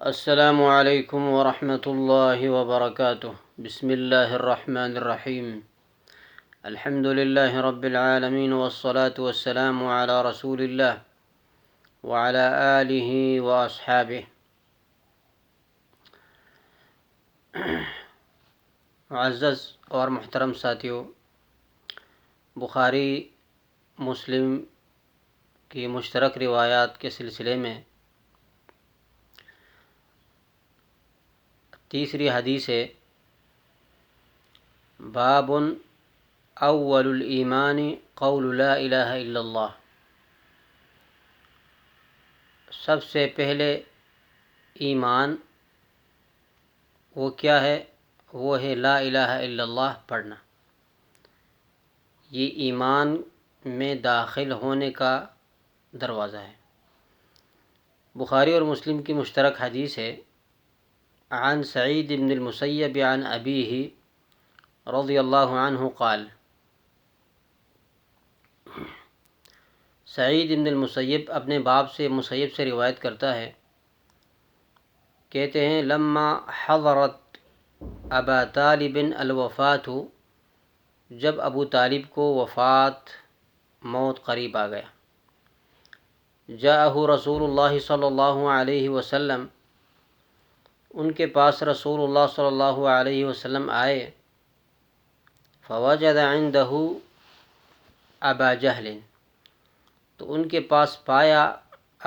السلام علیکم ورحمۃ اللہ وبرکاتہ۔ بسم اللہ الرحمن الرحیم۔ الحمد للہ رب العالمین والصلاة والسلام علی رسول اللہ وعلی آلہ واصحابہ۔ معزز اور محترم ساتھیو، بخاری مسلم کی مشترک روایات کے سلسلے میں تیسری حدیث ہے، باب اول الایمان قول لا الہ الا اللہ۔ سب سے پہلے ایمان وہ کیا ہے؟ وہ ہے لا الہ الا اللہ پڑھنا۔ یہ ایمان میں داخل ہونے کا دروازہ ہے۔ بخاری اور مسلم کی مشترک حدیث ہے، عن سعید بن المسیب عن ابیہ رضی اللہ عنہ قال۔ سعید بن المسیب اپنے باپ سے مسیب سے روایت کرتا ہے، کہتے ہیں لما حضرت ابا طالب الوفات، جب ابو طالب کو موت قریب آ گیا، جاءہ رسول اللہ صلی اللہ علیہ وسلم، ان کے پاس رسول اللہ صلی اللہ علیہ وسلم آئے، فوجد عنده ابا جہل، تو ان کے پاس پایا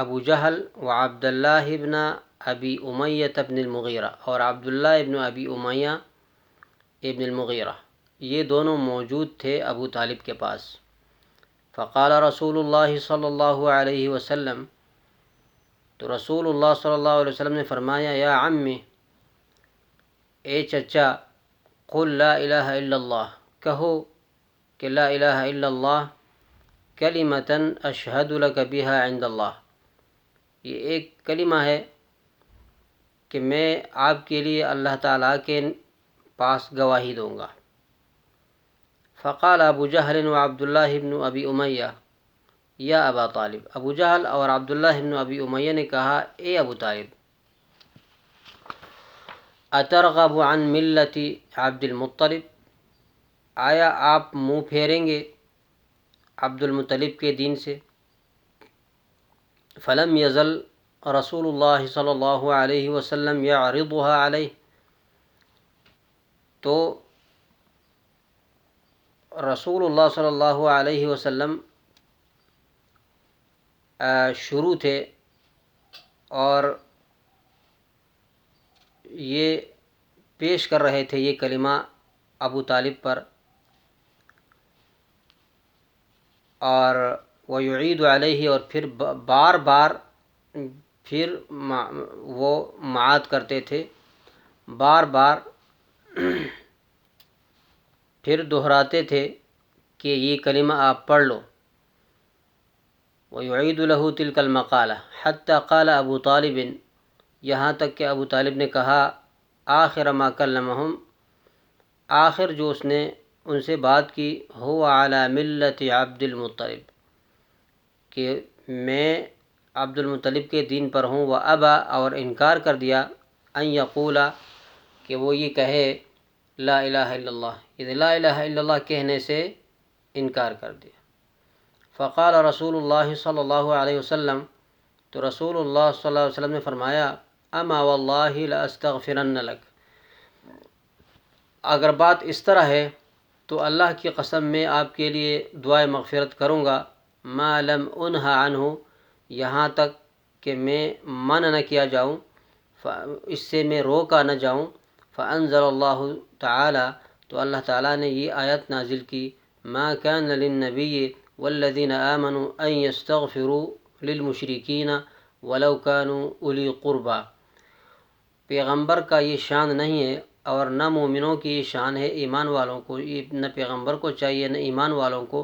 ابو جہل وعبد اللہ ابن ابی امیہ ابن المغیرہ، اور عبداللہ ابن ابی امیہ ابن المغیرہ، یہ دونوں موجود تھے ابو طالب کے پاس۔ فقال رسول اللہ صلی اللہ علیہ وسلم، تو رسول اللہ صلی اللہ علیہ وسلم نے فرمایا، یا عمی، اے چچا، قل لا الہ الا اللہ، کہو کہ لا الہ الا اللہ، کلمۃ اشہد لک بہا عند اللہ، یہ ایک کلمہ ہے کہ میں آپ کے لیے اللہ تعالیٰ کے پاس گواہی دوں گا۔ فقال ابو جہل وعبداللہ ابن ابی امیہ یا ابا طالب، ابو جہل اور عبداللہ ابن ابی امیہ نے کہا، اے ابو طالب، اترغب عن ملت عبد المطلب، آیا آپ منہ پھیریں گے عبد المطلب کے دین سے؟ فلم یزل رسول اللہ صلی اللہ علیہ وسلم یعرضها علیہ، تو رسول اللہ صلی اللہ علیہ وسلم شروع تھے اور یہ پیش کر رہے تھے یہ کلمہ ابو طالب پر، اور ویعید علیہ، اور پھر بار بار پھر وہ معاد کرتے تھے، بار بار پھر دہراتے تھے کہ یہ کلمہ آپ پڑھ لو۔ ویعید لہ تلک المقالہ حتی قال ابو طالب، یہاں تک کہ ابو طالب نے کہا، آخر ما کلمہم، آخر جو اس نے ان سے بات کی، هو علی ملت عبد المطلب، کہ میں عبد المطلب کے دین پر ہوں، وابا، اور انکار کر دیا، ان یقولا، کہ وہ یہ کہے لا الہ الا اللہ، یہ لا الہ الا اللہ کہنے سے انکار کر دیا۔ فقال رسول اللہ صلی اللہ علیہ وسلم، تو رسول اللہ صلی اللہ علیہ وسلم نے فرمایا، اما واللہ لاستغفرن لک، اگر بات اس طرح ہے تو اللہ کی قسم میں آپ کے لیے دعائے مغفرت کروں گا، ما لم انہ عنہ، یہاں تک کہ میں منع نہ کیا جاؤں، اس سے میں روکا نہ جاؤں۔ فانزل اللہ تعالی، تو اللہ تعالیٰ نے یہ آیت نازل کی، ما کان للنبی والذین آمنوا ان یستغفروا للمشرکین ولو کانوا اولی قربا، پیغمبر کا یہ شان نہیں ہے اور نہ مومنوں کی یہ شان ہے، ایمان والوں کو، نہ پیغمبر کو چاہیے نہ ایمان والوں کو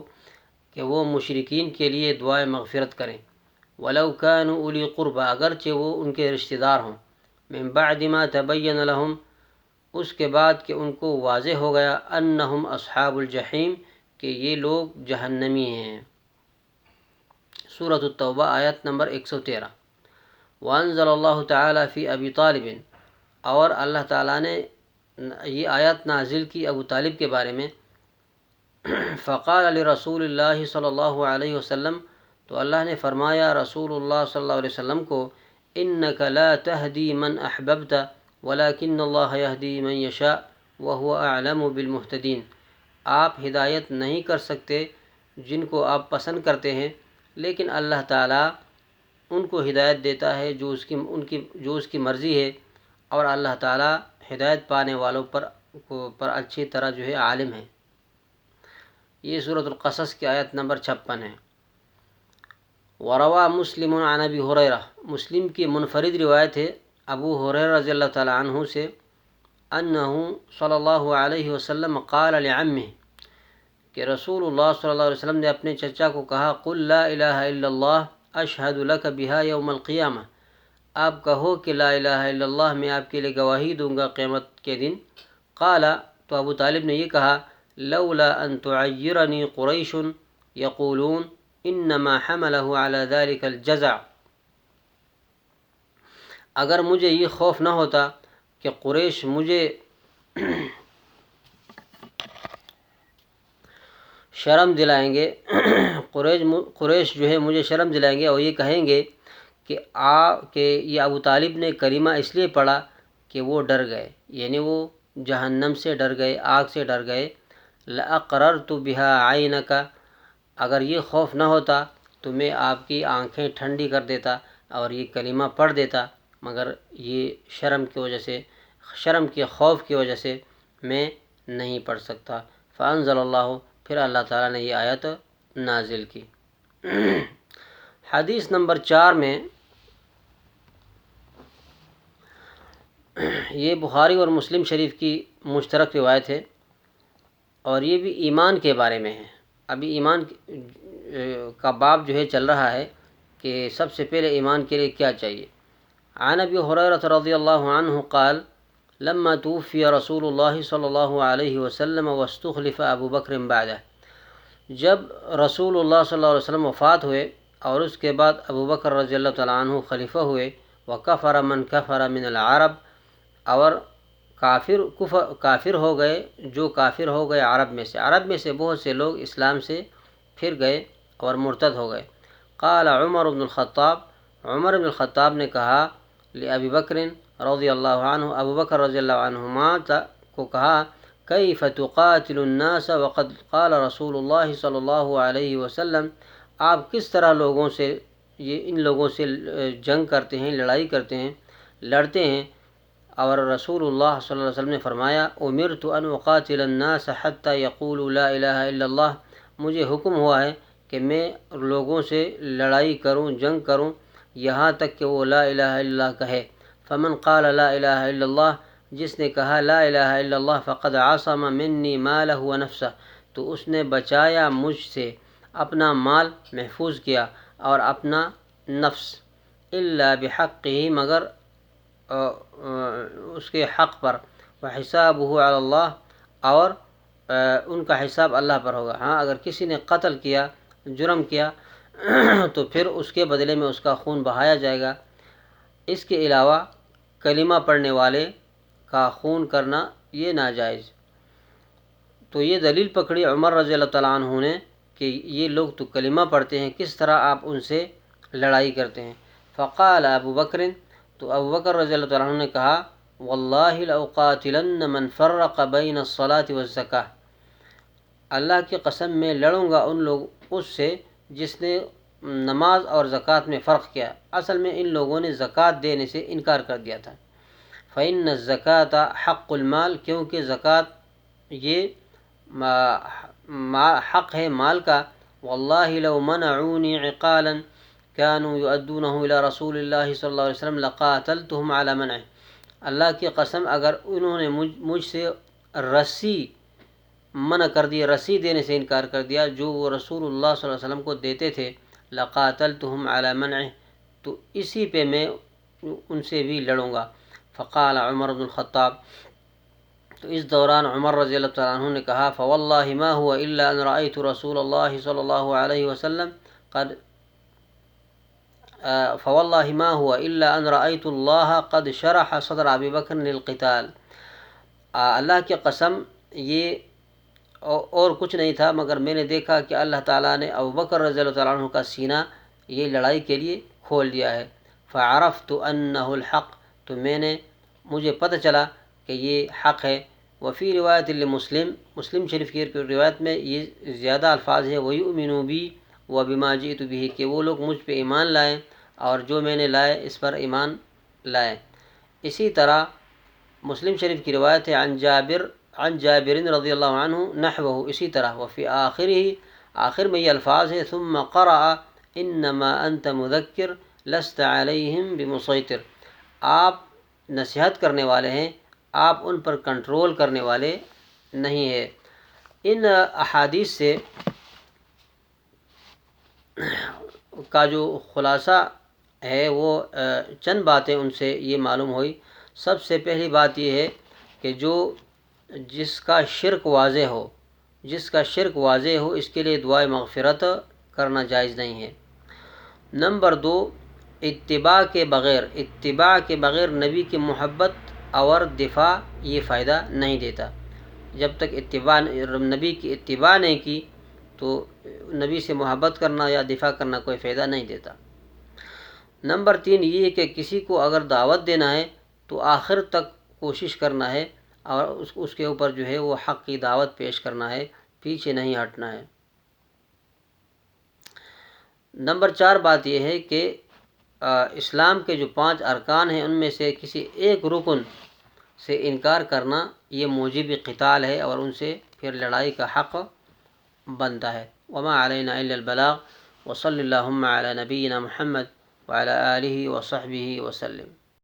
کہ وہ مشرکین کے لیے دعائے مغفرت کریں، ولو کانوا اولی قربا، اگرچہ وہ ان کے رشتہ دار ہوں، من بعد ما تبین لہم، اس کے بعد کہ ان کو واضح ہو گیا، انہم اصحاب الجحیم، کہ یہ لوگ جہنمی ہیں۔ سورۃ التوبہ آیت نمبر 113۔ وانزل اللہ تعالیٰ فی ابی طالب، اور اللہ تعالیٰ نے یہ آیات نازل کی ابو طالب کے بارے میں. فقال لرسول اللہ صلی اللہ علیہ وسلم، تو اللہ نے فرمایا رسول اللہ صلی اللہ علیہ وسلم کو، انک لا تہدی من احببت ولکن اللہ یہدی من یشاء وہو اعلم بالمہتدین. آپ ہدایت نہیں کر سکتے جن کو آپ پسند کرتے ہیں، لیکن اللہ تعالیٰ ان کو ہدایت دیتا ہے جو اس کی مرضی ہے، اور اللہ تعالیٰ ہدایت پانے والوں پر اچھی طرح جو ہے عالم ہے. یہ سورۃ القصص کی آیت نمبر 56 ہے. وروا مسلم عن ابی ہریرہ، مسلم کی منفرد روایت ہے ابو ہریرہ رضی اللہ تعالی عنہ سے، انہ صلی اللہ علیہ وسلم قال لعمہ، کہ رسول اللہ صلی اللہ علیہ وسلم نے اپنے چچا کو کہا، قل لا الہ الا اللہ اشہد لک بہا یوم القیامہ، آپ کہو کہ لا الہ الا اللہ، میں آپ کے لیے گواہی دوں گا قیامت کے دن. قال، تو ابو طالب نے یہ کہا، لولا ان تعیرنی قریش یقولون انما حملہ علی ذلک الجزع، اگر مجھے یہ خوف نہ ہوتا کہ قریش مجھے شرم دلائیں گے، قریش جو ہے مجھے شرم دلائیں گے اور یہ کہیں گے کہ یہ ابو طالب نے کلمہ اس لیے پڑھا کہ وہ ڈر گئے، یعنی وہ جہنم سے ڈر گئے، آگ سے ڈر گئے. لأقررت بها عینک، اگر یہ خوف نہ ہوتا تو میں آپ کی آنکھیں ٹھنڈی کر دیتا اور یہ کلمہ پڑھ دیتا، مگر یہ شرم کے خوف کی وجہ سے میں نہیں پڑھ سکتا. فانزل اللہ، پھر اللہ تعالیٰ نے یہ آیت نازل کی. حدیث نمبر 4 میں یہ بخاری اور مسلم شریف کی مشترک روایت ہے، اور یہ بھی ایمان کے بارے میں ہے. ابھی ایمان کا باب جو ہے چل رہا ہے کہ سب سے پہلے ایمان کے لیے کیا چاہیے. عن ابی ہریرہ رضی اللہ عنہ قال لما توفی رسول اللہ صلی اللہ علیہ وسلم واستخلف ابو بکر بعدہ، جب رسول اللہ صلی اللہ علیہ وسلم وفات ہوئے اور اس کے بعد ابو بکر رضی اللہ تعالیٰ عنہ خلیفہ ہوئے، وکفر من کفر من العرب، اور کافر ہو گئے جو کافر ہو گئے عرب میں سے بہت سے لوگ اسلام سے پھر گئے اور مرتد ہو گئے. قال عمر بن الخطاب نے کہا لأبی بکر رضی اللہ عنہ، ابو بکر رضی اللہ عنہما کو کہا، کیف تقاتل الناس وقد قال رسول اللہ صلی اللہ علیہ وسلم، آپ کس طرح ان لوگوں سے جنگ کرتے ہیں، لڑائی کرتے ہیں، لڑتے ہیں، اور رسول اللہ صلی اللہ علیہ وسلم نے فرمایا، امرت ان اقاتل الناس حتی یقولوا لا الہ الا اللہ، مجھے حکم ہوا ہے کہ میں لوگوں سے لڑائی کروں، جنگ کروں، یہاں تک کہ وہ لا الہ الا اللہ کہے. فمن قال لا الہ الا اللہ، جس نے کہا لا الہ الا اللہ، فقد عصم منی مالہ و نفسہ، تو اس نے بچایا مجھ سے اپنا مال، محفوظ کیا، اور اپنا نفس، الا بحقہ، مگر اس کے حق پر، وحسابہ علی اللہ، اور ان کا حساب اللہ پر ہوگا. ہاں، اگر کسی نے قتل کیا، جرم کیا، تو پھر اس کے بدلے میں اس کا خون بہایا جائے گا. اس کے علاوہ کلمہ پڑھنے والے کا خون کرنا یہ ناجائز. تو یہ دلیل پکڑی عمر رضی اللہ تعالیٰ عنہ نے کہ یہ لوگ تو کلمہ پڑھتے ہیں، کس طرح آپ ان سے لڑائی کرتے ہیں. فقال ابو بکر، تو ابو بکر رضی اللہ تعالیٰ عنہ نے کہا، واللہ لأقاتلن من فرق بین الصلاة والزکاة، اللہ کی قسم میں لڑوں گا اس سے جس نے نماز اور زکوٰۃ میں فرق کیا. اصل میں ان لوگوں نے زکوٰۃ دینے سے انکار کر دیا تھا. فإن الزکاة حق المال، کیونکہ زکوٰۃ یہ حق ہے مال کا. واللہ لو منعونی عقالا كانوا يؤدونه الى رسول اللہ صلی اللہ علیہ وسلم لقاتلتهم على منعه، اللہ کی قسم اگر انہوں نے مجھ سے رسی منع کر دیا، رسی دینے سے انکار کر دیا جو وہ رسول اللہ صلی اللہ علیہ وسلم کو دیتے تھے، لقاتلتهم على منعه، تو اسی پہ میں ان سے بھی لڑوں گا. فقال عمر بن الخطاب، تو اس دوران عمر رضی اللہ تعالیٰ عنہ نے کہا، فواللہ ما هو الا ان رأيت رسول اللہ صلی اللہ علیہ وسلم قد فواللہ ما ہوا الا ان رأیت اللہ قد شرح صدر ابی بکر للقتال، اللہ کی قسم یہ اور کچھ نہیں تھا مگر میں نے دیکھا کہ اللہ تعالیٰ نے ابوبکر رضی اللہ تعالیٰ عنہ کا سینہ یہ لڑائی کے لیے کھول دیا ہے۔ فعرفت انہ الحق، تو مجھے پتہ چلا کہ یہ حق ہے۔ وفی روایت لمسلم، مسلم شریف کی روایت میں یہ زیادہ الفاظ ہے وَيُؤْمِنُوا بِي وَبِمَا جِئْتُ بِهِ، کہ وہ لوگ مجھ پہ ایمان لائیں اور جو میں نے لائے اس پر ایمان لائیں۔ اسی طرح مسلم شریف کی روایت ہے عن جابر رضی اللہ عنہ نحوہ، اسی طرح وفی آخر میں یہ الفاظ ہے ثم قرأ انما انت مذکر لست علیہم بمسیطر، آپ نصیحت کرنے والے ہیں، آپ ان پر کنٹرول کرنے والے نہیں ہیں۔ ان احادیث سے کا جو خلاصہ ہے وہ چند باتیں ان سے یہ معلوم ہوئی۔ سب سے پہلی بات یہ ہے کہ جس کا شرک واضح ہو اس کے لیے دعائے مغفرت کرنا جائز نہیں ہے۔ نمبر 2، اتباع کے بغیر نبی کی محبت اور دفاع یہ فائدہ نہیں دیتا۔ جب تک نبی کی اتباع نہیں کی تو نبی سے محبت کرنا یا دفاع کرنا کوئی فائدہ نہیں دیتا۔ نمبر 3 یہ ہے کہ کسی کو اگر دعوت دینا ہے تو آخر تک کوشش کرنا ہے اور اس کے اوپر جو ہے وہ حق کی دعوت پیش کرنا ہے، پیچھے نہیں ہٹنا ہے۔ نمبر 4 بات یہ ہے کہ اسلام کے جو 5 ارکان ہیں ان میں سے کسی ایک رکن سے انکار کرنا یہ موجب قتال ہے اور ان سے پھر لڑائی کا حق بنتا ہے۔ وما علینا الا البلاغ وصلی اللہم علی نبینا محمد وعلی آلہ وصحبہ وسلم۔